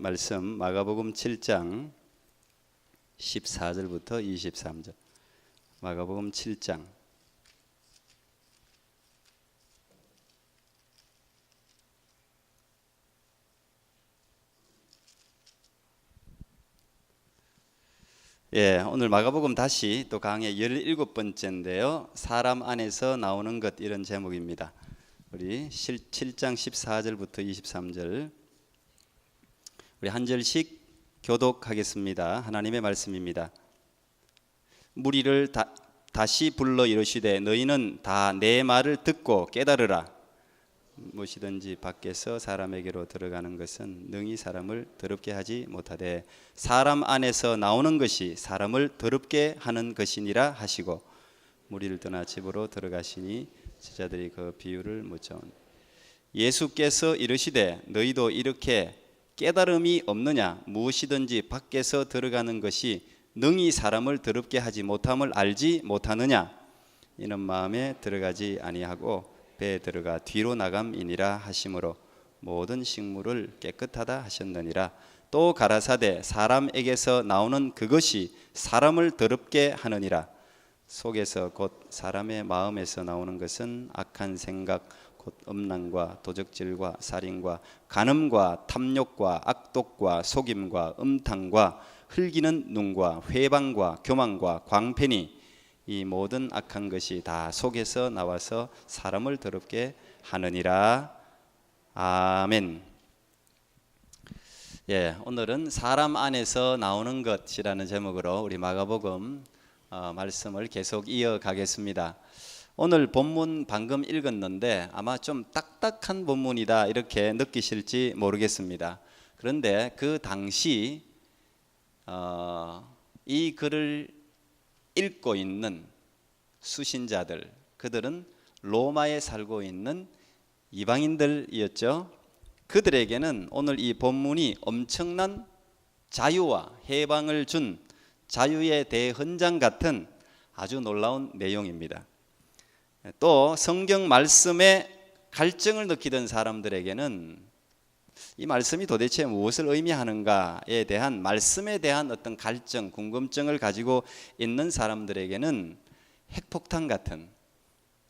말씀 마가복음 7장 14절부터 23절. 마가복음 7장 오늘 마가복음 다시 또 강의 17번째인데요. 사람 안에서 나오는 것, 이런 제목입니다. 우리 7장 14절부터 23절 우리 한 절씩 교독하겠습니다. 하나님의 말씀입니다. 무리를 다시 불러 이르시되 너희는 다 내 말을 듣고 깨달으라. 무엇이든지 밖에서 사람에게로 들어가는 것은 능히 사람을 더럽게 하지 못하되 사람 안에서 나오는 것이 사람을 더럽게 하는 것이니라 하시고 무리를 떠나 집으로 들어가시니 제자들이 그 비유를 묻자. 예수께서 이르시되 너희도 이렇게 깨달음이 없느냐? 무엇이든지 밖에서 들어가는 것이 능히 사람을 더럽게 하지 못함을 알지 못하느냐? 이는 마음에 들어가지 아니하고 배에 들어가 뒤로 나감이니라 하심으로 모든 식물을 깨끗하다 하셨느니라. 또 가라사대 사람에게서 나오는 그것이 사람을 더럽게 하느니라. 속에서 곧 사람의 마음에서 나오는 것은 악한 생각 곧 음란과 도적질과 살인과 간음과 탐욕과 악독과 속임과 음탕과 흘기는 눈과 회방과 교만과 광패니 이 모든 악한 것이 다 속에서 나와서 사람을 더럽게 하느니라. 아멘. 오늘은 사람 안에서 나오는 것이라는 제목으로 우리 마가복음 말씀을 계속 이어가겠습니다. 오늘 본문 방금 읽었는데 아마 좀 딱딱한 본문이다 이렇게 느끼실지 모르겠습니다. 그런데 그 당시 이 글을 읽고 있는 수신자들, 그들은 로마에 살고 있는 이방인들이었죠. 그들에게는 오늘 이 본문이 엄청난 자유와 해방을 준 자유의 대헌장 같은 아주 놀라운 내용입니다. 또 성경 말씀에 갈증을 느끼던 사람들에게는 이 말씀이 도대체 무엇을 의미하는가에 대한 말씀에 대한 어떤 갈증, 궁금증을 가지고 있는 사람들에게는 핵폭탄 같은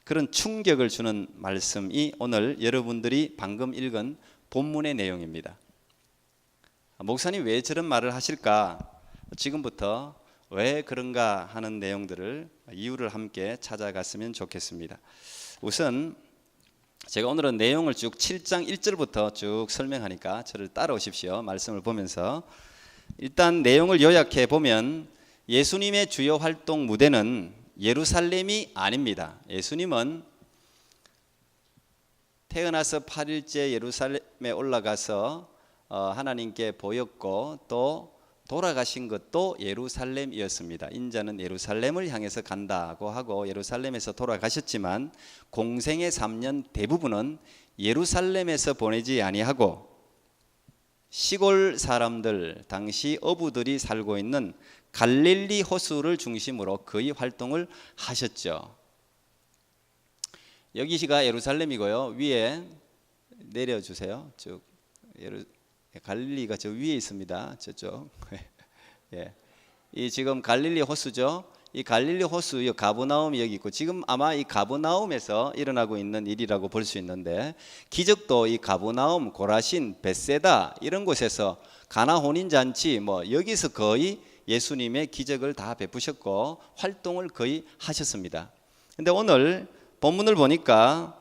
그런 충격을 주는 말씀이 오늘 여러분들이 방금 읽은 본문의 내용입니다. 목사님 왜 저런 말을 하실까? 지금부터 왜 그런가 하는 내용들을 이유를 함께 찾아갔으면 좋겠습니다. 우선 제가 오늘은 내용을 쭉 7장 1절부터 쭉 설명하니까 저를 따라오십시오. 말씀을 보면서 일단 내용을 요약해 보면 예수님의 주요 활동 무대는 예루살렘이 아닙니다. 예수님은 태어나서 8일째 예루살렘에 올라가서 하나님께 보였고 또 돌아가신 것도 예루살렘이었습니다. 인자는 예루살렘을 향해서 간다고 하고 예루살렘에서 돌아가셨지만 공생의 3년 대부분은 예루살렘에서 보내지 아니하고 시골 사람들, 당시 어부들이 살고 있는 갈릴리 호수를 중심으로 거의 활동을 하셨죠. 여기가 예루살렘이고요. 위에 내려주세요. 쭉 갈릴리가 저 위에 있습니다. 저쪽. 이 지금 갈릴리 호수죠. 이 갈릴리 호수, 이 가버나움이 여기 있고 지금 아마 이 가버나움에서 일어나고 있는 일이라고 볼 수 있는데 기적도 이 가버나움, 고라신, 벳세다 이런 곳에서 가나 혼인 잔치 여기서 거의 예수님의 기적을 다 베푸셨고 활동을 거의 하셨습니다. 근데 오늘 본문을 보니까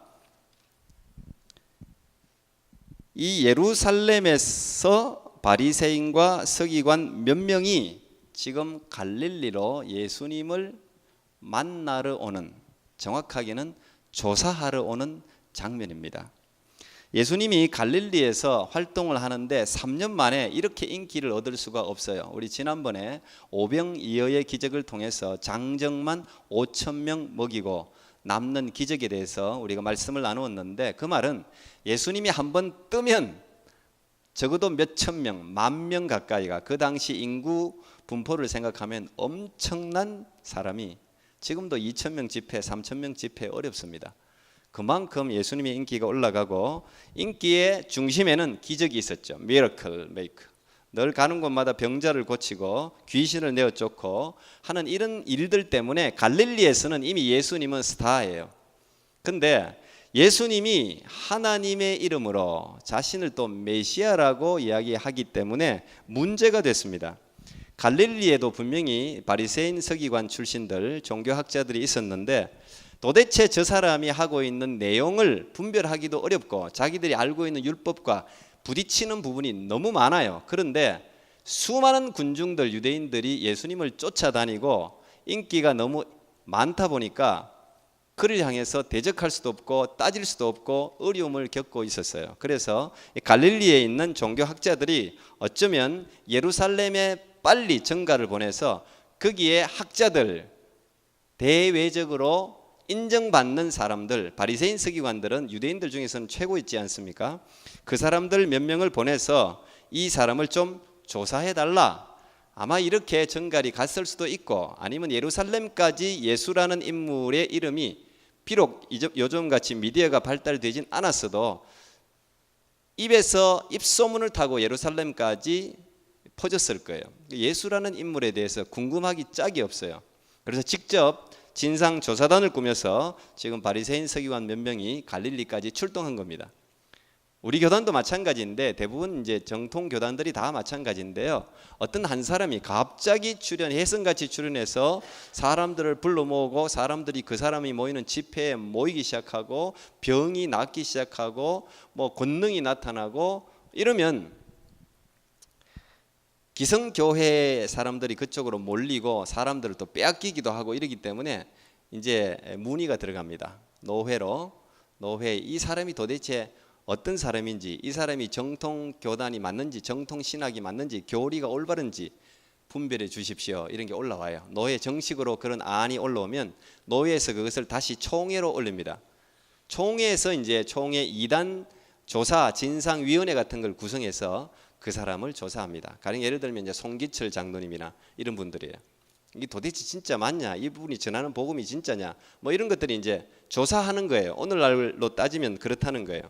이 예루살렘에서 바리새인과 서기관 몇 명이 지금 갈릴리로 예수님을 만나러 오는, 정확하게는 조사하러 오는 장면입니다. 예수님이 갈릴리에서 활동을 하는데 3년 만에 이렇게 인기를 얻을 수가 없어요. 우리 지난번에 오병이어의 기적을 통해서 장정만 5,000명 먹이고 남는 기적에 대해서 우리가 말씀을 나누었는데 그 말은 예수님이 한번 뜨면 적어도 몇천 명, 10,000명 가까이가 그 당시 인구 분포를 생각하면 엄청난 사람이 지금도 2,000명 집회, 3,000명 집회 어렵습니다. 그만큼 예수님의 인기가 올라가고 인기의 중심에는 기적이 있었죠. 미러클 메이커. 늘 가는 곳마다 병자를 고치고 귀신을 내어 쫓고 하는 이런 일들 때문에 갈릴리에서는 이미 예수님은 스타예요. 근데 예수님이 하나님의 이름으로 자신을 또 메시아라고 이야기하기 때문에 문제가 됐습니다. 갈릴리에도 분명히 바리새인 서기관 출신들 종교학자들이 있었는데 도대체 저 사람이 하고 있는 내용을 분별하기도 어렵고 자기들이 알고 있는 율법과 부딪히는 부분이 너무 많아요. 그런데 수많은 군중들 유대인들이 예수님을 쫓아다니고 인기가 너무 많다 보니까 그를 향해서 대적할 수도 없고 따질 수도 없고 어려움을 겪고 있었어요. 그래서 갈릴리에 있는 종교학자들이 어쩌면 예루살렘에 빨리 정가를 보내서 거기에 학자들, 대외적으로 인정받는 사람들, 바리새인 서기관들은 유대인들 중에서는 최고 있지 않습니까? 그 사람들 몇 명을 보내서 이 사람을 좀 조사해달라. 아마 이렇게 정갈이 갔을 수도 있고 아니면 예루살렘까지 예수라는 인물의 이름이 비록 요즘같이 미디어가 발달되진 않았어도 입에서 입소문을 타고 예루살렘까지 퍼졌을 거예요. 예수라는 인물에 대해서 궁금하기 짝이 없어요. 그래서 직접 진상조사단을 꾸며서 지금 바리새인 서기관 몇 명이 갈릴리까지 출동한 겁니다. 우리 교단도 마찬가지인데 대부분 이제 정통 교단들이 다 마찬가지인데요. 어떤 한 사람이 갑자기 혜성같이 출연해서 사람들을 불러 모으고 사람들이 그 사람이 모이는 집회에 모이기 시작하고 병이 낫기 시작하고 뭐 권능이 나타나고 이러면 기성교회 사람들이 그쪽으로 몰리고 사람들을 또 빼앗기기도 하고 이러기 때문에 이제 문의가 들어갑니다. 노회 이 사람이 도대체 어떤 사람인지, 이 사람이 정통 교단이 맞는지, 정통 신학이 맞는지, 교리가 올바른지 분별해 주십시오. 이런 게 올라와요. 노회 정식으로 그런 안이 올라오면 노회에서 그것을 다시 총회로 올립니다. 총회에서 이제 총회 2단 조사 진상위원회 같은 걸 구성해서 그 사람을 조사합니다. 가령 예를 들면 이제 송기철 장로님이나 이런 분들이에요. 이게 도대체 진짜 맞냐? 이분이 전하는 복음이 진짜냐? 뭐 이런 것들이 이제 조사하는 거예요. 오늘날로 따지면 그렇다는 거예요.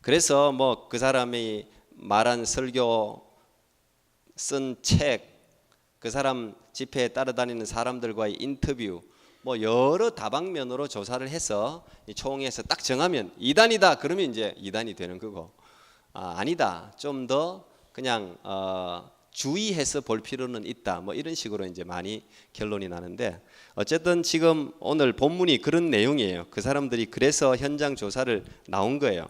그래서 뭐 그 사람이 말한 설교, 쓴 책, 그 사람 집회에 따라다니는 사람들과의 인터뷰, 뭐 여러 다방면으로 조사를 해서 총회에서 딱 정하면 이단이다. 그러면 이제 이단이 되는 거고, 아니다. 좀 더 그냥 주의해서 볼 필요는 있다. 뭐 이런 식으로 이제 많이 결론이 나는데 어쨌든 지금 오늘 본문이 그런 내용이에요. 그 사람들이 그래서 현장 조사를 나온 거예요.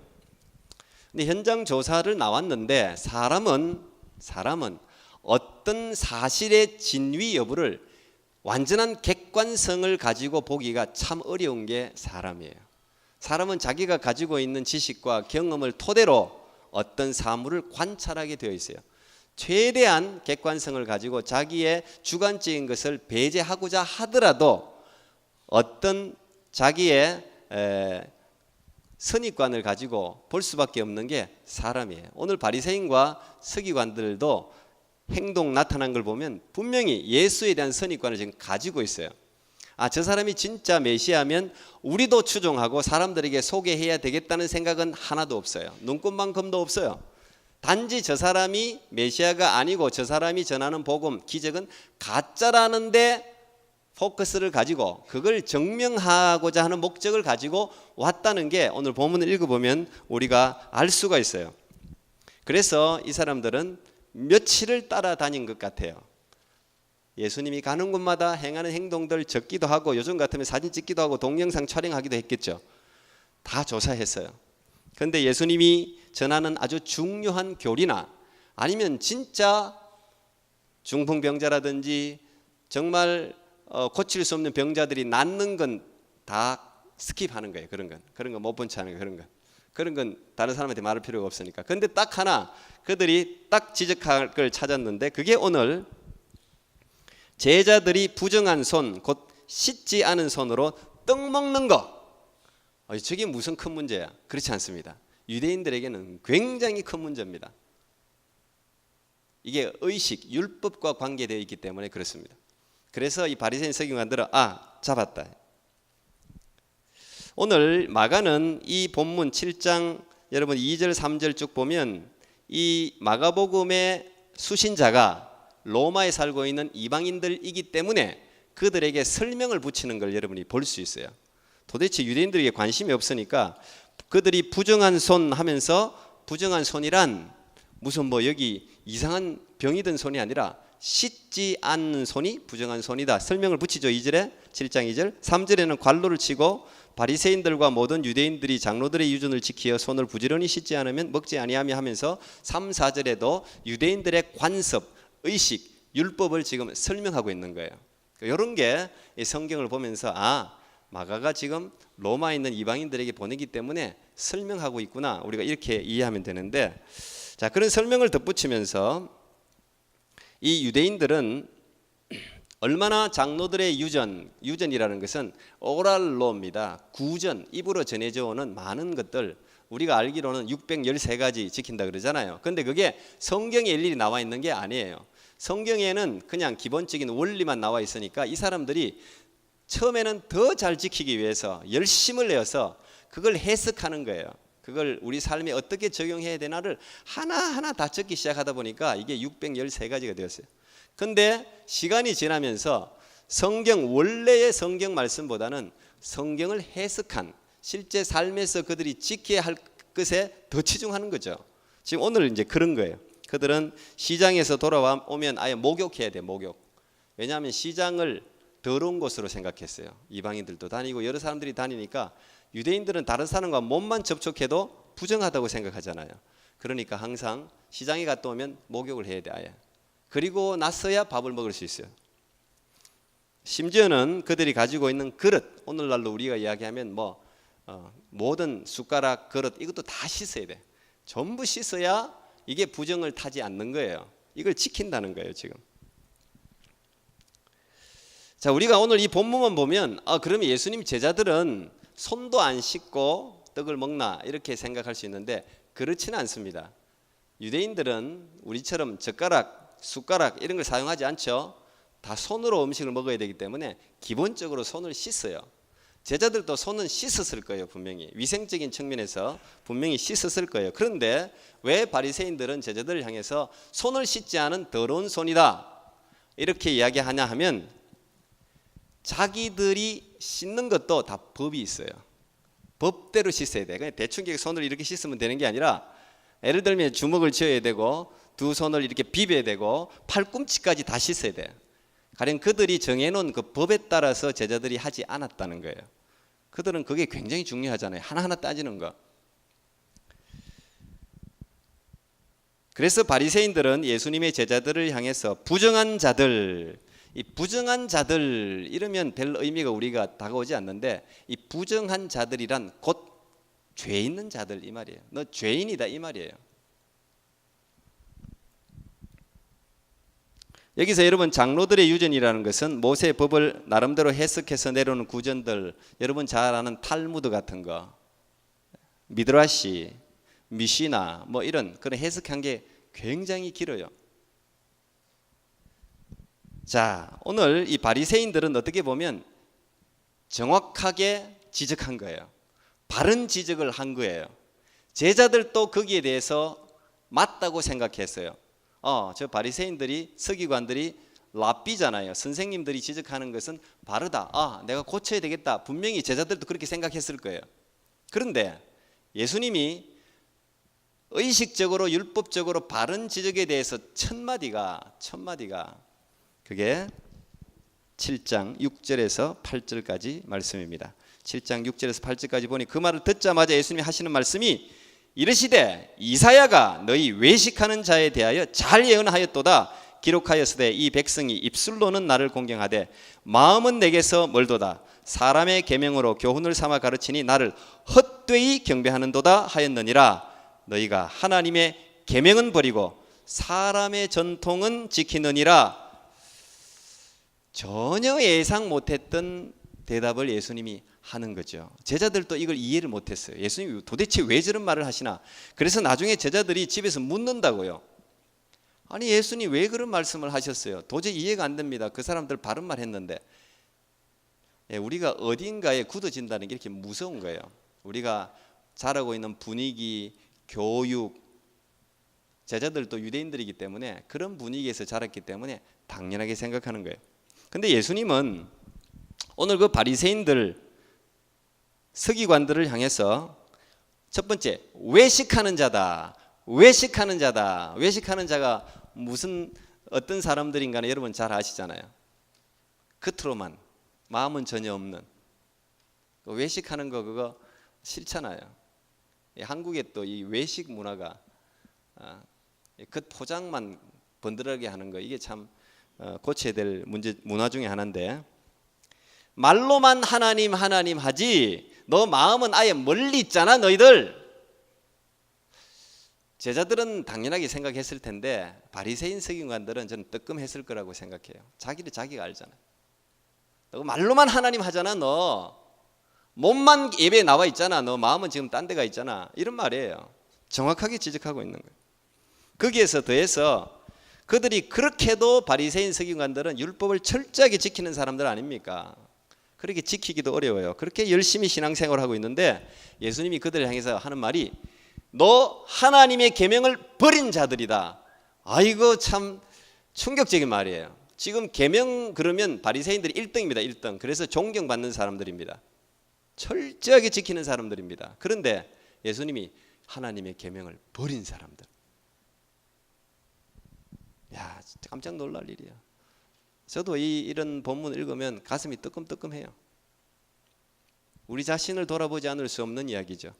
근데 현장 조사를 나왔는데 사람은 어떤 사실의 진위 여부를 완전한 객관성을 가지고 보기가 참 어려운 게 사람이에요. 사람은 자기가 가지고 있는 지식과 경험을 토대로 어떤 사물을 관찰하게 되어 있어요. 최대한 객관성을 가지고 자기의 주관적인 것을 배제하고자 하더라도 어떤 자기의 선입관을 가지고 볼 수밖에 없는 게 사람이에요. 오늘 바리새인과 서기관들도 행동 나타난 걸 보면 분명히 예수에 대한 선입관을 지금 가지고 있어요. 저 사람이 진짜 메시아면 우리도 추종하고 사람들에게 소개해야 되겠다는 생각은 하나도 없어요. 눈꽃만큼도 없어요. 단지 저 사람이 메시아가 아니고 저 사람이 전하는 복음, 기적은 가짜라는데 포커스를 가지고 그걸 증명하고자 하는 목적을 가지고 왔다는 게 오늘 본문을 읽어보면 우리가 알 수가 있어요. 그래서 이 사람들은 며칠을 따라다닌 것 같아요. 예수님이 가는 곳마다 행하는 행동들 적기도 하고 요즘 같으면 사진 찍기도 하고 동영상 촬영하기도 했겠죠. 다 조사했어요. 그런데 예수님이 전하는 아주 중요한 교리나 아니면 진짜 중풍병자라든지 정말 고칠 수 없는 병자들이 낫는 건 다 스킵하는 거예요. 그런 건 못 본 채 하는 거예요. 그런 건 다른 사람한테 말할 필요가 없으니까. 근데 딱 하나 그들이 딱 지적할 걸 찾았는데 그게 오늘 제자들이 부정한 손, 곧 씻지 않은 손으로 떡 먹는 거. 저게 무슨 큰 문제야? 그렇지 않습니다. 유대인들에게는 굉장히 큰 문제입니다. 이게 의식, 율법과 관계되어 있기 때문에 그렇습니다. 그래서 이 바리새인 서기관들은 잡았다. 오늘 마가는 이 본문 7장 여러분 2절 3절 쭉 보면 이 마가복음의 수신자가 로마에 살고 있는 이방인들이기 때문에 그들에게 설명을 붙이는 걸 여러분이 볼 수 있어요. 도대체 유대인들에게 관심이 없으니까 그들이 부정한 손 하면서, 부정한 손이란 무슨 뭐 여기 이상한 병이 든 손이 아니라 씻지 않는 손이 부정한 손이다. 설명을 붙이죠. 2절에 7장 2절. 3절에는 관로를 치고 바리새인들과 모든 유대인들이 장로들의 유전을 지키어 손을 부지런히 씻지 않으면 먹지 아니하며 하면서 3, 4절에도 유대인들의 관습, 의식, 율법을 지금 설명하고 있는 거예요. 이런 게 성경을 보면서 마가가 지금 로마에 있는 이방인들에게 보내기 때문에 설명하고 있구나, 우리가 이렇게 이해하면 되는데, 자, 그런 설명을 덧붙이면서 이 유대인들은 얼마나 장로들의 유전이라는 것은 오랄로입니다. 구전, 입으로 전해져 오는 많은 것들, 우리가 알기로는 613가지 지킨다 그러잖아요. 근데 그게 성경에 일일이 나와 있는 게 아니에요. 성경에는 그냥 기본적인 원리만 나와 있으니까 이 사람들이 처음에는 더 잘 지키기 위해서 열심을 내어서 그걸 해석하는 거예요. 그걸 우리 삶에 어떻게 적용해야 되나를 하나하나 다 적기 시작하다 보니까 이게 613가지가 되었어요. 근데 시간이 지나면서 원래의 성경 말씀보다는 성경을 해석한, 실제 삶에서 그들이 지켜야 할 것에 더 치중하는 거죠. 지금 오늘 이제 그런 거예요. 그들은 시장에서 돌아오면 아예 목욕해야 돼, 목욕. 왜냐하면 시장을 더러운 곳으로 생각했어요. 이방인들도 다니고 여러 사람들이 다니니까 유대인들은 다른 사람과 몸만 접촉해도 부정하다고 생각하잖아요. 그러니까 항상 시장에 갔다 오면 목욕을 해야 돼, 아예. 그리고 나서야 밥을 먹을 수 있어요. 심지어는 그들이 가지고 있는 그릇, 오늘날로 우리가 이야기하면 모든 숟가락, 그릇, 이것도 다 씻어야 돼. 전부 씻어야 이게 부정을 타지 않는 거예요. 이걸 지킨다는 거예요, 지금. 자, 우리가 오늘 이 본문만 보면 그러면 예수님 제자들은 손도 안 씻고 떡을 먹나 이렇게 생각할 수 있는데 그렇지는 않습니다. 유대인들은 우리처럼 젓가락, 숟가락 이런 걸 사용하지 않죠. 다 손으로 음식을 먹어야 되기 때문에 기본적으로 손을 씻어요. 제자들도 손은 씻었을 거예요. 분명히 위생적인 측면에서 분명히 씻었을 거예요. 그런데 왜 바리새인들은 제자들을 향해서 손을 씻지 않은 더러운 손이다 이렇게 이야기하냐 하면, 자기들이 씻는 것도 다 법이 있어요. 법대로 씻어야 돼. 그냥 대충 손을 이렇게 씻으면 되는 게 아니라, 예를 들면 주먹을 쥐어야 되고 두 손을 이렇게 비벼야 되고 팔꿈치까지 다 씻어야 돼. 가령 그들이 정해놓은 그 법에 따라서 제자들이 하지 않았다는 거예요. 그들은 그게 굉장히 중요하잖아요. 하나하나 따지는 거. 그래서 바리새인들은 예수님의 제자들을 향해서 부정한 자들, 이 부정한 자들 이러면 별 의미가 우리가 다가오지 않는데, 이 부정한 자들이란 곧 죄 있는 자들 이 말이에요. 너 죄인이다 이 말이에요. 여기서 여러분 장로들의 유전이라는 것은 모세의 법을 나름대로 해석해서 내려오는 구전들, 여러분 잘 아는 탈무드 같은 거, 미드라시, 미시나 이런 그런 해석한 게 굉장히 길어요. 자, 오늘 이 바리새인들은 어떻게 보면 정확하게 지적한 거예요. 바른 지적을 한 거예요. 제자들도 거기에 대해서 맞다고 생각했어요. 저 바리새인들이, 서기관들이 랍비잖아요. 선생님들이 지적하는 것은 바르다. 내가 고쳐야 되겠다. 분명히 제자들도 그렇게 생각했을 거예요. 그런데 예수님이 의식적으로 율법적으로 바른 지적에 대해서 첫 마디가 그게 7장 6절에서 8절까지 말씀입니다. 7장 6절에서 8절까지 보니 그 말을 듣자마자 예수님이 하시는 말씀이, 이르시되 이사야가 너희 외식하는 자에 대하여 잘 예언하였도다. 기록하였으되 이 백성이 입술로는 나를 공경하되 마음은 내게서 멀도다. 사람의 계명으로 교훈을 삼아 가르치니 나를 헛되이 경배하는도다 하였느니라. 너희가 하나님의 계명은 버리고 사람의 전통은 지키느니라. 전혀 예상 못했던 대답을 예수님이 하는 거죠. 제자들도 이걸 이해를 못했어요. 예수님이 도대체 왜 저런 말을 하시나. 그래서 나중에 제자들이 집에서 묻는다고요. 아니 예수님 왜 그런 말씀을 하셨어요? 도저히 이해가 안 됩니다. 그 사람들 바른 말 했는데. 우리가 어딘가에 굳어진다는 게 이렇게 무서운 거예요. 우리가 자라고 있는 분위기, 교육, 제자들도 유대인들이기 때문에 그런 분위기에서 자랐기 때문에 당연하게 생각하는 거예요. 근데 예수님은 오늘 그 바리새인들, 서기관들을 향해서 첫 번째, 외식하는 자다. 외식하는 자다. 외식하는 자가 어떤 사람들인가는 여러분 잘 아시잖아요. 겉으로만, 마음은 전혀 없는. 외식하는 거 그거 싫잖아요. 한국에 또 이 외식 문화가 겉 포장만 번들하게 하는 거, 이게 참 고쳐야 될 문화 중에 하나인데, 말로만 하나님 하나님 하지 너 마음은 아예 멀리 있잖아 너희들. 제자들은 당연하게 생각했을 텐데 바리새인 서기관들은 저는 뜨끔했을 거라고 생각해요. 자기를 자기가 알잖아. 너 말로만 하나님 하잖아. 너 몸만 예배에 나와 있잖아. 너 마음은 지금 딴 데가 있잖아. 이런 말이에요. 정확하게 지적하고 있는 거예요. 거기에서 더해서 그들이 그렇게도 바리새인 서기관들은 율법을 철저하게 지키는 사람들 아닙니까? 그렇게 지키기도 어려워요. 그렇게 열심히 신앙생활을 하고 있는데 예수님이 그들을 향해서 하는 말이 너 하나님의 계명을 버린 자들이다. 아이고 참 충격적인 말이에요. 지금 계명 그러면 바리새인들이 1등입니다. 1등. 그래서 존경받는 사람들입니다. 철저하게 지키는 사람들입니다. 그런데 예수님이 하나님의 계명을 버린 사람들. 야, 진짜 깜짝 놀랄 일이야. 저도 이런 본문 읽으면 가슴이 뜨끔뜨끔해요. 우리 자신을 돌아보지 않을 수 없는 이야기죠.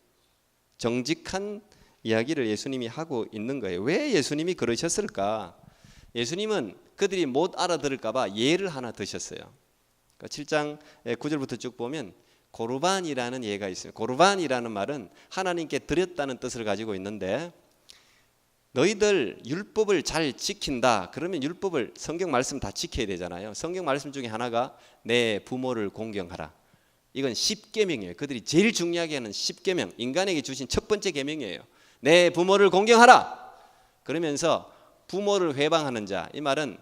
정직한 이야기를 예수님이 하고 있는 거예요. 왜 예수님이 그러셨을까? 예수님은 그들이 못 알아들을까 봐 예를 하나 드셨어요. 7장 9절부터 쭉 보면 고르반이라는 예가 있어요. 고르반이라는 말은 하나님께 드렸다는 뜻을 가지고 있는데, 너희들 율법을 잘 지킨다. 그러면 율법을 성경 말씀 다 지켜야 되잖아요. 성경 말씀 중에 하나가 내 부모를 공경하라. 이건 10계명이에요. 그들이 제일 중요하게 하는 10계명, 인간에게 주신 첫 번째 계명이에요. 내 부모를 공경하라. 그러면서 부모를 회방하는 자, 이 말은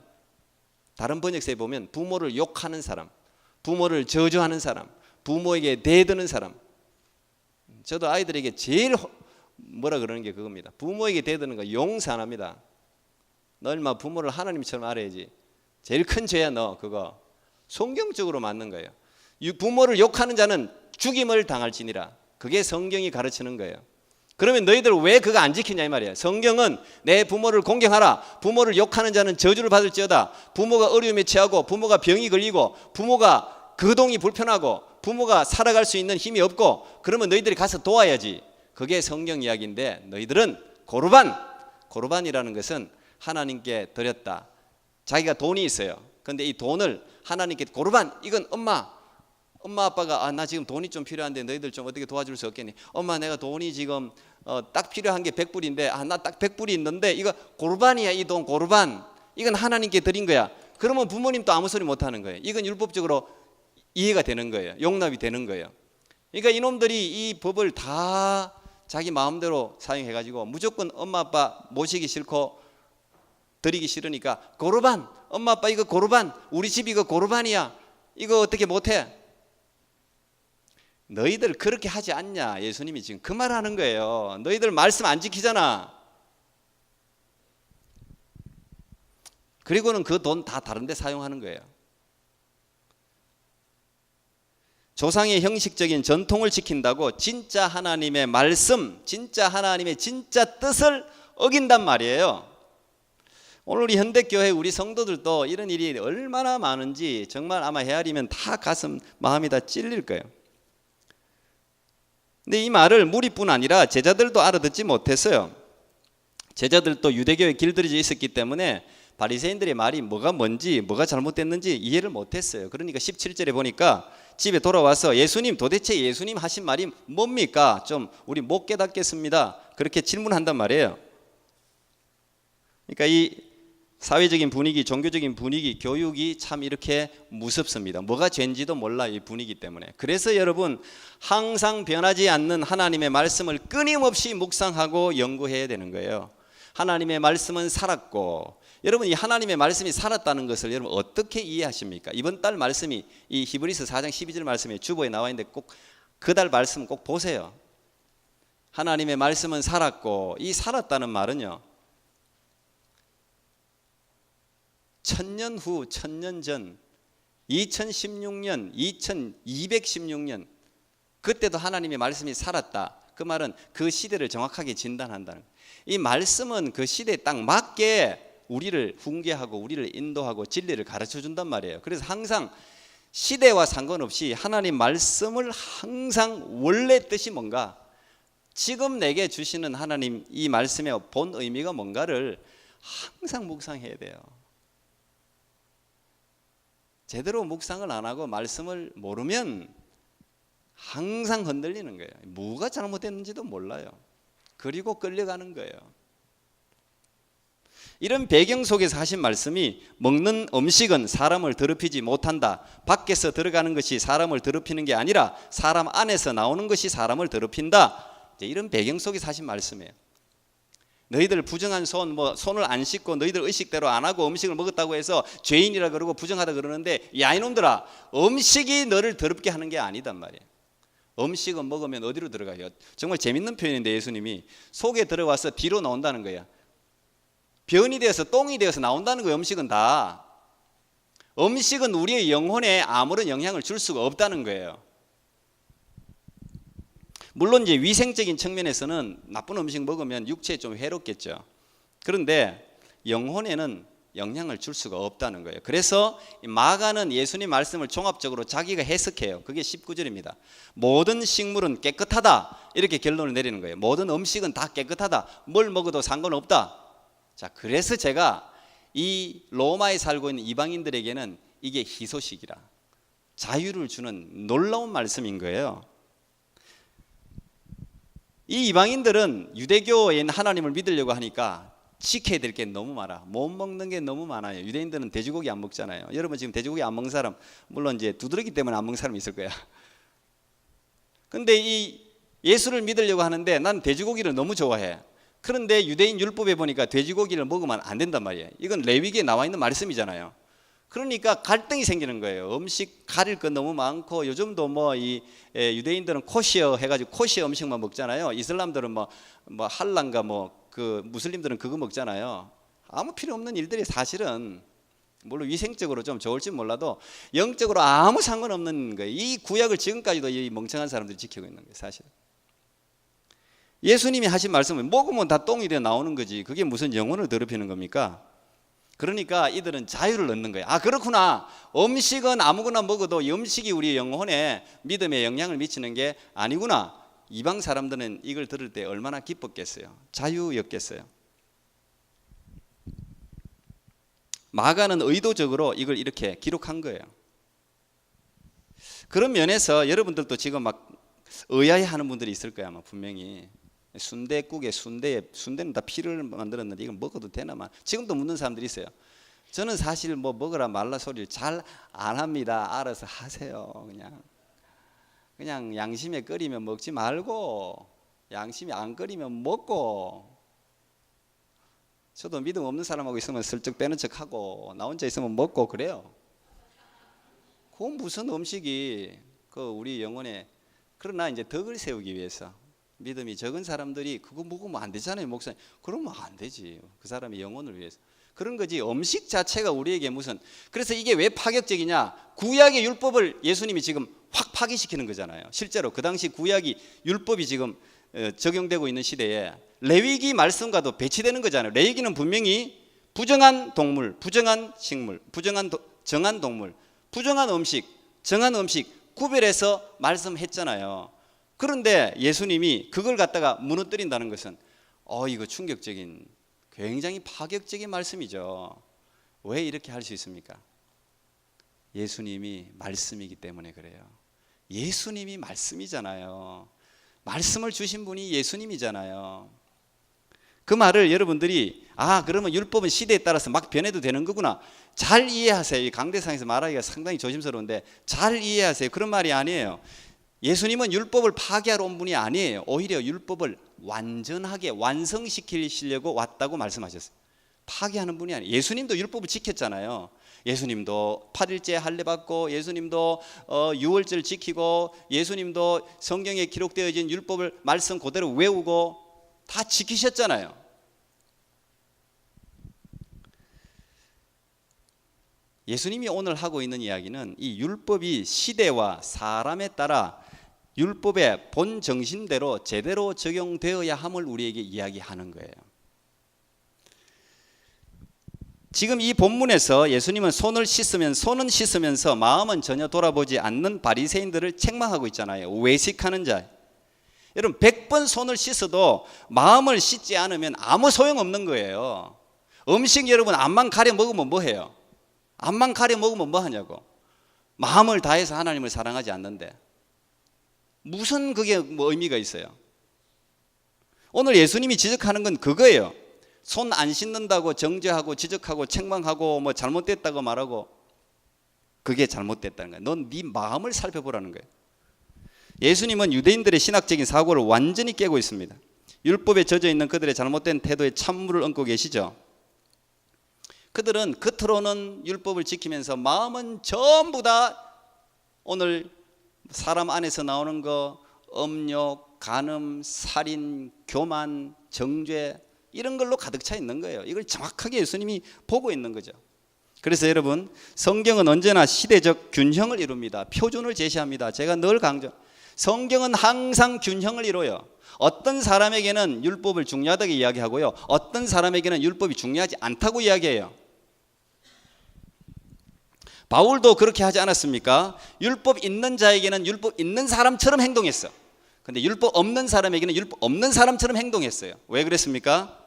다른 번역서에 보면 부모를 욕하는 사람, 부모를 저주하는 사람, 부모에게 대드는 사람. 저도 아이들에게 제일 뭐라 그러는 게 그겁니다. 부모에게 대드는 거 용서 안 합니다. 너 얼마 부모를 하나님처럼 알아야지. 제일 큰 죄야 너 그거. 성경적으로 맞는 거예요. 부모를 욕하는 자는 죽임을 당할지니라. 그게 성경이 가르치는 거예요. 그러면 너희들 왜 그거 안 지키냐 이 말이에요. 성경은 내 부모를 공경하라. 부모를 욕하는 자는 저주를 받을지어다. 부모가 어려움에 처하고 부모가 병이 걸리고 부모가 거동이 불편하고 부모가 살아갈 수 있는 힘이 없고 그러면 너희들이 가서 도와야지. 그게 성경 이야기인데 너희들은 고르반이라는 것은 하나님께 드렸다. 자기가 돈이 있어요. 그런데 이 돈을 하나님께 고르반, 이건 엄마 아빠가 나 지금 돈이 좀 필요한데 너희들 좀 어떻게 도와줄 수 없겠니? 엄마 내가 돈이 지금 딱 필요한 게 100불인데 나 딱 100불이 있는데 이거 고르반이야. 이 돈 고르반. 이건 하나님께 드린 거야. 그러면 부모님도 아무 소리 못 하는 거예요. 이건 율법적으로 이해가 되는 거예요. 용납이 되는 거예요. 그러니까 이놈들이 이 법을 다 자기 마음대로 사용해가지고 무조건 엄마 아빠 모시기 싫고 드리기 싫으니까 고르반, 엄마 아빠 이거 고르반, 우리 집 이거 고르반이야. 이거 어떻게 못해? 너희들 그렇게 하지 않냐? 예수님이 지금 그 말 하는 거예요. 너희들 말씀 안 지키잖아. 그리고는 그 돈 다 다른 데 사용하는 거예요. 조상의 형식적인 전통을 지킨다고 진짜 하나님의 말씀, 진짜 하나님의 진짜 뜻을 어긴단 말이에요. 오늘 우리 현대교회 우리 성도들도 이런 일이 얼마나 많은지 정말 아마 헤아리면 다 가슴, 마음이 다 찔릴 거예요. 근데 이 말을 무리뿐 아니라 제자들도 알아듣지 못했어요. 제자들도 유대교에 길들여져 있었기 때문에 바리새인들의 말이 뭐가 뭔지 뭐가 잘못됐는지 이해를 못했어요. 그러니까 17절에 보니까 집에 돌아와서 예수님, 도대체 예수님 하신 말이 뭡니까? 좀 우리 못 깨닫겠습니다. 그렇게 질문한단 말이에요. 그러니까 이 사회적인 분위기, 종교적인 분위기, 교육이 참 이렇게 무섭습니다. 뭐가 죄인지도 몰라 이 분위기 때문에. 그래서 여러분 항상 변하지 않는 하나님의 말씀을 끊임없이 묵상하고 연구해야 되는 거예요. 하나님의 말씀은 살았고, 여러분 이 하나님의 말씀이 살았다는 것을 여러분 어떻게 이해하십니까? 이번 달 말씀이 이 히브리서 4장 12절 말씀이 주보에 나와 있는데 꼭 그 달 말씀 꼭 보세요. 하나님의 말씀은 살았고, 이 살았다는 말은요 천년 후, 천년 전, 2016년, 2216년 그때도 하나님의 말씀이 살았다. 그 말은 그 시대를 정확하게 진단한다는 거예요. 이 말씀은 그 시대에 딱 맞게 우리를 훈계하고 우리를 인도하고 진리를 가르쳐 준단 말이에요. 그래서 항상 시대와 상관없이 하나님 말씀을 항상 원래 뜻이 뭔가, 지금 내게 주시는 하나님 이 말씀의 본 의미가 뭔가를 항상 묵상해야 돼요. 제대로 묵상을 안 하고 말씀을 모르면 항상 흔들리는 거예요. 뭐가 잘못됐는지도 몰라요. 그리고 끌려가는 거예요. 이런 배경 속에서 하신 말씀이 먹는 음식은 사람을 더럽히지 못한다. 밖에서 들어가는 것이 사람을 더럽히는 게 아니라 사람 안에서 나오는 것이 사람을 더럽힌다. 이런 배경 속에서 하신 말씀이에요. 너희들 부정한 손을 안 씻고 너희들 의식대로 안 하고 음식을 먹었다고 해서 죄인이라 그러고 부정하다 그러는데, 야 이놈들아, 음식이 너를 더럽게 하는 게 아니단 말이에요. 음식은 먹으면 어디로 들어가요? 정말 재밌는 표현인데, 예수님이 속에 들어와서 뒤로 나온다는 거야. 변이 되어서 똥이 되어서 나온다는 거예요. 음식은 다. 음식은 우리의 영혼에 아무런 영향을 줄 수가 없다는 거예요. 물론 이제 위생적인 측면에서는 나쁜 음식 먹으면 육체에 좀 해롭겠죠. 그런데 영혼에는 영향을 줄 수가 없다는 거예요. 그래서 마가는 예수님 말씀을 종합적으로 자기가 해석해요. 그게 19절입니다. 모든 식물은 깨끗하다, 이렇게 결론을 내리는 거예요. 모든 음식은 다 깨끗하다, 뭘 먹어도 상관없다. 자, 그래서 제가 이 로마에 살고 있는 이방인들에게는 이게 희소식이라, 자유를 주는 놀라운 말씀인 거예요. 이 이방인들은 유대교인 하나님을 믿으려고 하니까 지켜야 될 게 너무 많아. 못 먹는 게 너무 많아요. 유대인들은 돼지고기 안 먹잖아요. 여러분 지금 돼지고기 안 먹는 사람, 물론 이제 두드러기 때문에 안 먹는 사람이 있을 거야. 근데 이 예수를 믿으려고 하는데 난 돼지고기를 너무 좋아해. 그런데 유대인 율법에 보니까 돼지고기를 먹으면 안 된단 말이에요. 이건 레위기에 나와 있는 말씀이잖아요. 그러니까 갈등이 생기는 거예요. 음식 가릴 거 너무 많고, 요즘도 뭐 이 유대인들은 코시어 해가지고 코시어 음식만 먹잖아요. 이슬람들은 뭐 할란가 그 무슬림들은 그거 먹잖아요. 아무 필요 없는 일들이 사실은, 물론 위생적으로 좀 좋을지 몰라도 영적으로 아무 상관없는 거예요. 이 구약을 지금까지도 이 멍청한 사람들이 지키고 있는 거예요, 사실. 예수님이 하신 말씀은 먹으면 다 똥이 되어 나오는 거지, 그게 무슨 영혼을 더럽히는 겁니까? 그러니까 이들은 자유를 얻는 거예요. 아, 그렇구나. 음식은 아무거나 먹어도 음식이 우리 영혼에 믿음에 영향을 미치는 게 아니구나. 이방 사람들은 이걸 들을 때 얼마나 기뻤겠어요. 자유였겠어요. 마가는 의도적으로 이걸 이렇게 기록한 거예요. 그런 면에서 여러분들도 지금 막 의아해하는 분들이 있을 거야, 아마 분명히. 순댓국에 순대는 다 피를 만들었는데 이걸 먹어도 되나? 지금도 묻는 사람들이 있어요. 저는 사실 뭐 먹으라 말라 소리를 잘 안 합니다. 알아서 하세요. 그냥 양심에 끓이면 먹지 말고, 양심이 안 끓이면 먹고. 저도 믿음 없는 사람하고 있으면 슬쩍 빼는 척하고, 나 혼자 있으면 먹고 그래요. 그건 무슨 음식이 우리 영혼에. 그러나 이제 덕을 세우기 위해서, 믿음이 적은 사람들이 그거 먹으면 안 되잖아요, 목사님. 그러면 안 되지. 그 사람의 영혼을 위해서. 그런 거지. 음식 자체가 우리에게 무슨. 그래서 이게 왜 파격적이냐? 구약의 율법을 예수님이 지금 확 파기시키는 거잖아요. 실제로 그 당시 구약이 율법이 지금 적용되고 있는 시대에 레위기 말씀과도 배치되는 거잖아요. 레위기는 분명히 부정한 동물, 부정한 식물, 정한 동물, 부정한 음식, 정한 음식 구별해서 말씀했잖아요. 그런데 예수님이 그걸 갖다가 무너뜨린다는 것은 이거 충격적인, 굉장히 파격적인 말씀이죠. 왜 이렇게 할 수 있습니까? 예수님이 말씀이기 때문에 그래요. 예수님이 말씀이잖아요. 말씀을 주신 분이 예수님이잖아요. 그 말을 여러분들이 그러면 율법은 시대에 따라서 막 변해도 되는 거구나, 잘 이해하세요. 이 강대상에서 말하기가 상당히 조심스러운데 잘 이해하세요. 그런 말이 아니에요. 예수님은 율법을 파괴하러 온 분이 아니에요. 오히려 율법을 완전하게 완성시키려고 왔다고 말씀하셨어요. 파괴하는 분이 아니에요. 예수님도 율법을 지켰잖아요. 예수님도 8일째 할례 받고, 예수님도 유월절 지키고, 예수님도 성경에 기록되어진 율법을 말씀 그대로 외우고 다 지키셨잖아요. 예수님이 오늘 하고 있는 이야기는 이 율법이 시대와 사람에 따라 율법의 본 정신대로 제대로 적용되어야 함을 우리에게 이야기하는 거예요. 지금 이 본문에서 예수님은 손은 씻으면서 마음은 전혀 돌아보지 않는 바리새인들을 책망하고 있잖아요. 외식하는 자. 여러분 100번 손을 씻어도 마음을 씻지 않으면 아무 소용없는 거예요. 음식 여러분 앞만 가려 먹으면 뭐 해요? 앞만 가려 먹으면 뭐 하냐고. 마음을 다해서 하나님을 사랑하지 않는데 무슨 그게 뭐 의미가 있어요? 오늘 예수님이 지적하는 건 그거예요. 손 안 씻는다고 정죄하고 지적하고 책망하고 뭐 잘못됐다고 말하고 그게 잘못됐다는 거예요. 넌 네 마음을 살펴보라는 거예요. 예수님은 유대인들의 신학적인 사고를 완전히 깨고 있습니다. 율법에 젖어 있는 그들의 잘못된 태도에 찬물을 얹고 계시죠. 그들은 겉으로는 율법을 지키면서 마음은 전부 다 오늘 사람 안에서 나오는 거 음욕, 간음, 살인, 교만, 정죄 이런 걸로 가득 차 있는 거예요. 이걸 정확하게 예수님이 보고 있는 거죠. 그래서 여러분 성경은 언제나 시대적 균형을 이룹니다. 표준을 제시합니다. 제가 늘 성경은 항상 균형을 이뤄요. 어떤 사람에게는 율법을 중요하다고 이야기하고요. 어떤 사람에게는 율법이 중요하지 않다고 이야기해요. 바울도 그렇게 하지 않았습니까? 율법 있는 자에게는 율법 있는 사람처럼 행동했어. 근데 율법 없는 사람에게는 율법 없는 사람처럼 행동했어요. 왜 그랬습니까?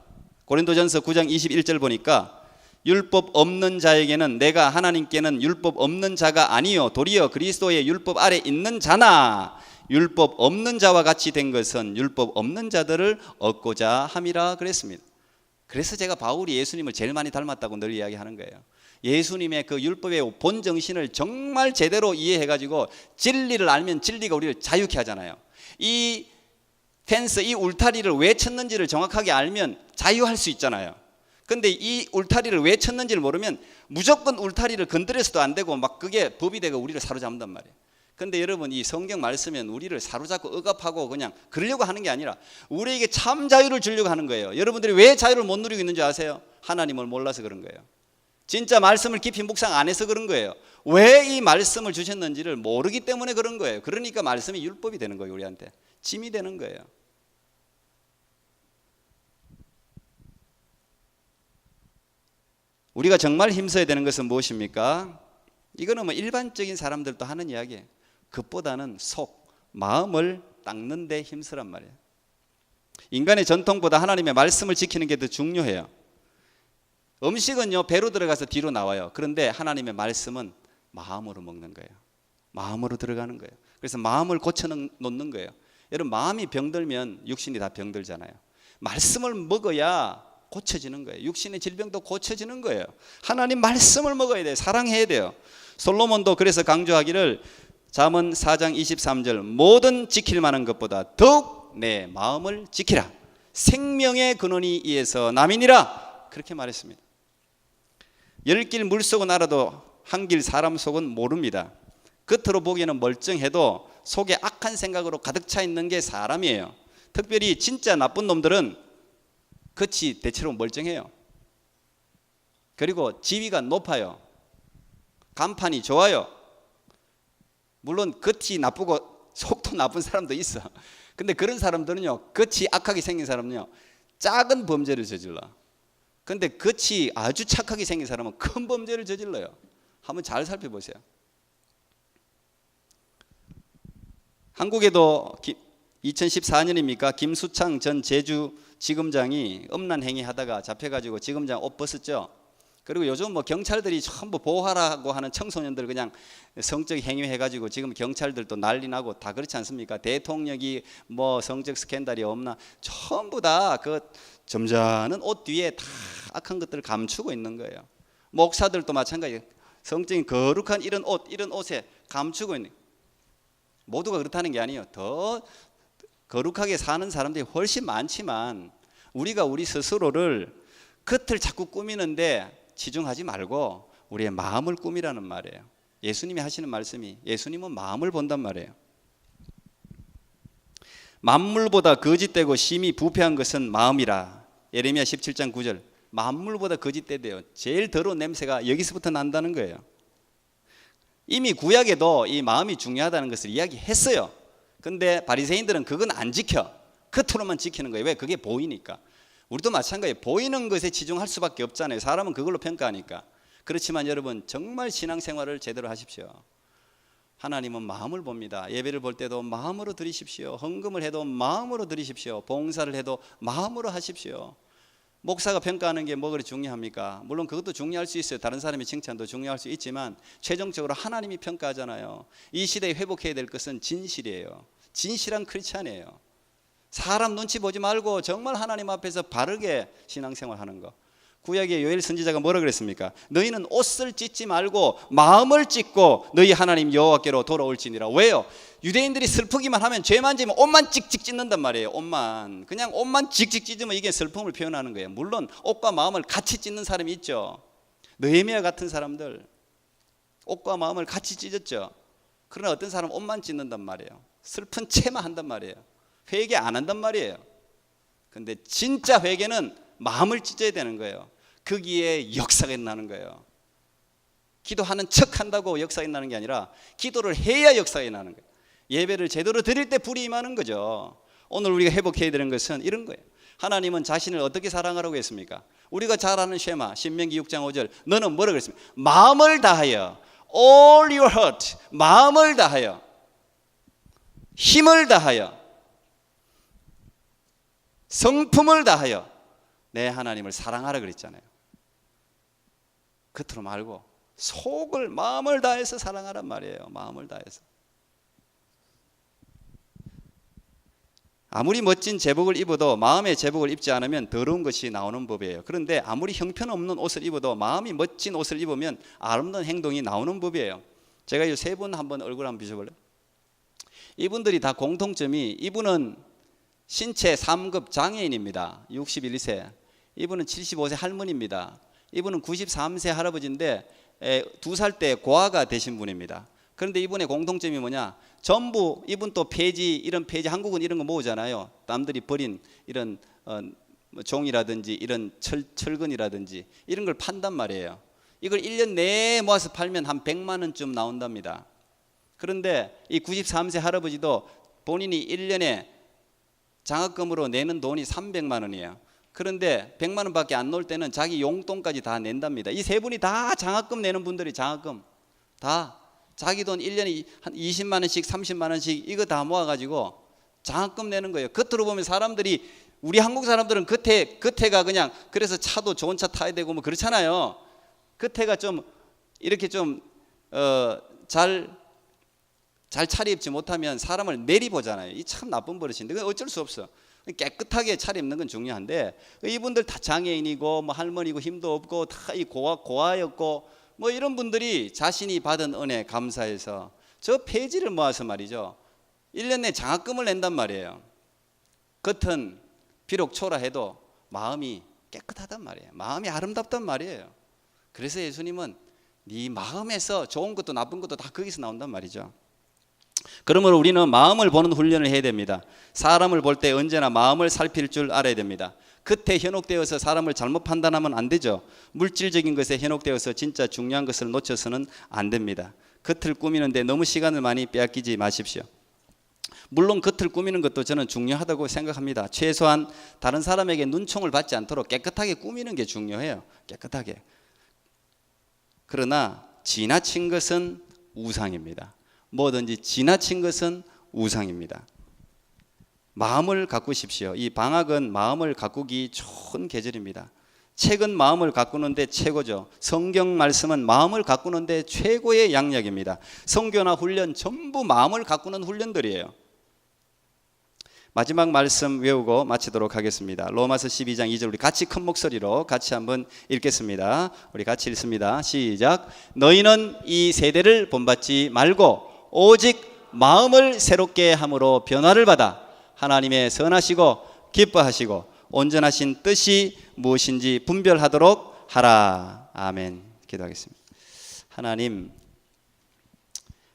고린도전서 9장 21절 보니까 율법 없는 자에게는 내가 하나님께는 율법 없는 자가 아니요 도리어 그리스도의 율법 아래 있는 자나 율법 없는 자와 같이 된 것은 율법 없는 자들을 얻고자 함이라 그랬습니다. 그래서 제가 바울이 예수님을 제일 많이 닮았다고 늘 이야기하는 거예요. 예수님의 그 율법의 본 정신을 정말 제대로 이해해가지고 진리를 알면 진리가 우리를 자유케 하잖아요. 이 펜스, 이 울타리를 왜 쳤는지를 정확하게 알면 자유할 수 있잖아요. 근데 이 울타리를 왜 쳤는지를 모르면 무조건 울타리를 건드려서도 안 되고 막 그게 법이 되고 우리를 사로잡는단 말이에요. 근데 여러분 이 성경 말씀은 우리를 사로잡고 억압하고 그냥 그러려고 하는 게 아니라 우리에게 참 자유를 주려고 하는 거예요. 여러분들이 왜 자유를 못 누리고 있는지 아세요? 하나님을 몰라서 그런 거예요. 진짜 말씀을 깊이 묵상 안 해서 그런 거예요. 왜 이 말씀을 주셨는지를 모르기 때문에 그런 거예요. 그러니까 말씀이 율법이 되는 거예요. 우리한테 짐이 되는 거예요. 우리가 정말 힘써야 되는 것은 무엇입니까? 이거는 뭐 일반적인 사람들도 하는 이야기예요. 그것보다는 속, 마음을 닦는 데 힘쓰란 말이에요. 인간의 전통보다 하나님의 말씀을 지키는 게 더 중요해요. 음식은요 배로 들어가서 뒤로 나와요. 그런데 하나님의 말씀은 마음으로 먹는 거예요. 마음으로 들어가는 거예요. 그래서 마음을 고쳐놓는 거예요. 여러분 마음이 병들면 육신이 다 병들잖아요. 말씀을 먹어야 고쳐지는 거예요. 육신의 질병도 고쳐지는 거예요. 하나님 말씀을 먹어야 돼요. 사랑해야 돼요. 솔로몬도 그래서 강조하기를 잠언 4장 23절 모든 지킬 만한 것보다 더욱 내 마음을 지키라. 생명의 근원이 이에서 남이니라. 그렇게 말했습니다. 열 길 물속은 알아도 한 길 사람 속은 모릅니다. 겉으로 보기에는 멀쩡해도 속에 악한 생각으로 가득 차 있는 게 사람이에요. 특별히 진짜 나쁜 놈들은 겉이 대체로 멀쩡해요. 그리고 지위가 높아요. 간판이 좋아요. 물론 겉이 나쁘고 속도 나쁜 사람도 있어. 근데 그런 사람들은요 겉이 악하게 생긴 사람은요 작은 범죄를 저질러. 근데 겉이 아주 착하게 생긴 사람은 큰 범죄를 저질러요. 한번 잘 살펴보세요. 한국에도 2014년입니까? 김수창 전 제주지검장이 음란 행위 하다가 잡혀가지고 지검장 옷 벗었죠. 그리고 요즘 뭐 경찰들이 전부 보호하라고 하는 청소년들 그냥 성적 행위 해가지고 지금 경찰들도 난리 나고 다 그렇지 않습니까? 대통령이 뭐 성적 스캔들이 없나 전부 다 그 점잖은 옷 뒤에 다 악한 것들을 감추고 있는 거예요. 목사들도 마찬가지예요. 성적인 거룩한 이런 옷에 감추고 있는. 모두가 그렇다는 게 아니에요. 더 거룩하게 사는 사람들이 훨씬 많지만 우리가 우리 스스로를 겉을 자꾸 꾸미는데 치중하지 말고 우리의 마음을 꾸미라는 말이에요. 예수님이 하시는 말씀이 예수님은 마음을 본단 말이에요. 만물보다 거짓되고 심히 부패한 것은 마음이라. 예레미야 17장 9절 만물보다 거짓되대요. 제일 더러운 냄새가 여기서부터 난다는 거예요. 이미 구약에도 이 마음이 중요하다는 것을 이야기했어요. 근데 바리새인들은 그건 안 지켜. 겉으로만 지키는 거예요. 왜? 그게 보이니까. 우리도 마찬가지예요. 보이는 것에 치중할 수밖에 없잖아요. 사람은 그걸로 평가하니까. 그렇지만 여러분, 정말 신앙생활을 제대로 하십시오. 하나님은 마음을 봅니다. 예배를 볼 때도 마음으로 드리십시오. 헌금을 해도 마음으로 드리십시오. 봉사를 해도 마음으로 하십시오. 목사가 평가하는 게 뭐 그리 중요합니까? 물론 그것도 중요할 수 있어요. 다른 사람의 칭찬도 중요할 수 있지만 최종적으로 하나님이 평가하잖아요. 이 시대에 회복해야 될 것은 진실이에요. 진실한 크리스찬이에요. 사람 눈치 보지 말고 정말 하나님 앞에서 바르게 신앙생활 하는 거. 구약의 요엘 선지자가 뭐라 그랬습니까? 너희는 옷을 찢지 말고 마음을 찢고 너희 하나님 여호와께로 돌아올지니라. 왜요? 유대인들이 슬프기만 하면 죄만 지면 옷만 찍찍 찢는단 말이에요. 옷만, 그냥 옷만 찍찍 찢으면 이게 슬픔을 표현하는 거예요. 물론 옷과 마음을 같이 찢는 사람이 있죠. 느헤미야 같은 사람들 옷과 마음을 같이 찢었죠. 그러나 어떤 사람은 옷만 찢는단 말이에요. 슬픈 채만 한단 말이에요. 회개 안 한단 말이에요. 근데 진짜 회개는 마음을 찢어야 되는 거예요. 거기에 역사가 일어나는 거예요. 기도하는 척 한다고 역사가 일어나는 게 아니라 기도를 해야 역사가 일어나는 거예요. 예배를 제대로 드릴 때 불이 임하는 거죠. 오늘 우리가 회복해야 되는 것은 이런 거예요. 하나님은 자신을 어떻게 사랑하라고 했습니까? 우리가 잘 아는 쉐마 신명기 6장 5절, 너는 뭐라고 그랬습니까? 마음을 다하여, all your heart, 마음을 다하여, 힘을 다하여, 성품을 다하여 내 하나님을 사랑하라 그랬잖아요. 겉으로 말고 속을, 마음을 다해서 사랑하란 말이에요. 마음을 다해서. 아무리 멋진 제복을 입어도 마음의 제복을 입지 않으면 더러운 것이 나오는 법이에요. 그런데 아무리 형편없는 옷을 입어도 마음이 멋진 옷을 입으면 아름다운 행동이 나오는 법이에요. 제가 이 세 분 한번 얼굴 한번 비춰볼래요? 이분들이 다 공통점이, 이분은 신체 3급 장애인입니다. 61세. 이분은 75세 할머니입니다. 이분은 93세 할아버지인데 2살 때 고아가 되신 분입니다. 그런데 이분의 공통점이 뭐냐? 전부 이분 또 폐지, 이런 폐지, 한국은 이런 거 모으잖아요. 남들이 버린 이런 종이라든지 이런 철근이라든지 이런 걸 판단 말이에요. 이걸 1년 내에 모아서 팔면 한 100만 원쯤 나온답니다. 그런데 이 93세 할아버지도 본인이 1년에 장학금으로 내는 돈이 300만 원이에요. 그런데 100만 원밖에 안 나올 때는 자기 용돈까지 다 낸답니다. 이 세 분이 다 장학금 내는 분들이, 장학금 다 자기 돈 1년에 한 20만 원씩 30만 원씩 이거 다 모아가지고 장학금 내는 거예요. 겉으로 보면 사람들이, 우리 한국 사람들은 겉에가 그냥, 그래서 차도 좋은 차 타야 되고 뭐 그렇잖아요. 겉에가 좀 이렇게 좀 잘 차려입지 못하면 사람을 내리보잖아요. 이 참 나쁜 버릇인데 그건 어쩔 수 없어. 깨끗하게 차려입는 건 중요한데, 이분들 다 장애인이고 뭐 할머니고 힘도 없고 다 이 고아였고 뭐 이런 분들이 자신이 받은 은혜 감사해서 저 폐지를 모아서 말이죠, 1년 내 장학금을 낸단 말이에요. 겉은 비록 초라해도 마음이 깨끗하단 말이에요. 마음이 아름답단 말이에요. 그래서 예수님은 네 마음에서 좋은 것도 나쁜 것도 다 거기서 나온단 말이죠. 그러므로 우리는 마음을 보는 훈련을 해야 됩니다. 사람을 볼 때 언제나 마음을 살필 줄 알아야 됩니다. 겉에 현혹되어서 사람을 잘못 판단하면 안 되죠. 물질적인 것에 현혹되어서 진짜 중요한 것을 놓쳐서는 안 됩니다. 겉을 꾸미는데 너무 시간을 많이 빼앗기지 마십시오. 물론 겉을 꾸미는 것도 저는 중요하다고 생각합니다. 최소한 다른 사람에게 눈총을 받지 않도록 깨끗하게 꾸미는 게 중요해요. 깨끗하게. 그러나 지나친 것은 우상입니다. 뭐든지 지나친 것은 우상입니다. 마음을 가꾸십시오. 이 방학은 마음을 가꾸기 좋은 계절입니다. 책은 마음을 가꾸는데 최고죠. 성경 말씀은 마음을 가꾸는데 최고의 양약입니다. 성교나 훈련 전부 마음을 가꾸는 훈련들이에요. 마지막 말씀 외우고 마치도록 하겠습니다. 로마서 12장 2절 우리 같이 큰 목소리로 같이 한번 읽겠습니다. 우리 같이 읽습니다. 시작. 너희는 이 세대를 본받지 말고 오직 마음을 새롭게 함으로 변화를 받아 하나님의 선하시고 기뻐하시고 온전하신 뜻이 무엇인지 분별하도록 하라. 아멘. 기도하겠습니다. 하나님,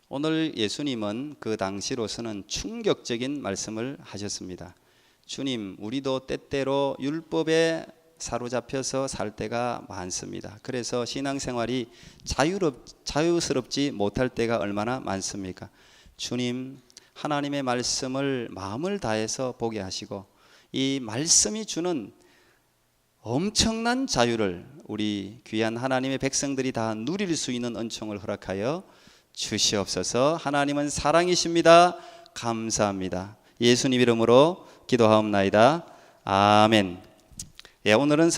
오늘 예수님은 그 당시로서는 충격적인 말씀을 하셨습니다. 주님, 우리도 때때로 율법에 사로잡혀서 살 때가 많습니다. 그래서 신앙생활이 자유스럽지 못할 때가 얼마나 많습니까? 주님, 하나님의 말씀을 마음을 다해서 보게 하시고 이 말씀이 주는 엄청난 자유를 우리 귀한 하나님의 백성들이 다 누릴 수 있는 은총을 허락하여 주시옵소서. 하나님은 사랑이십니다. 감사합니다. 예수님 이름으로 기도하옵나이다. 아멘. 오늘은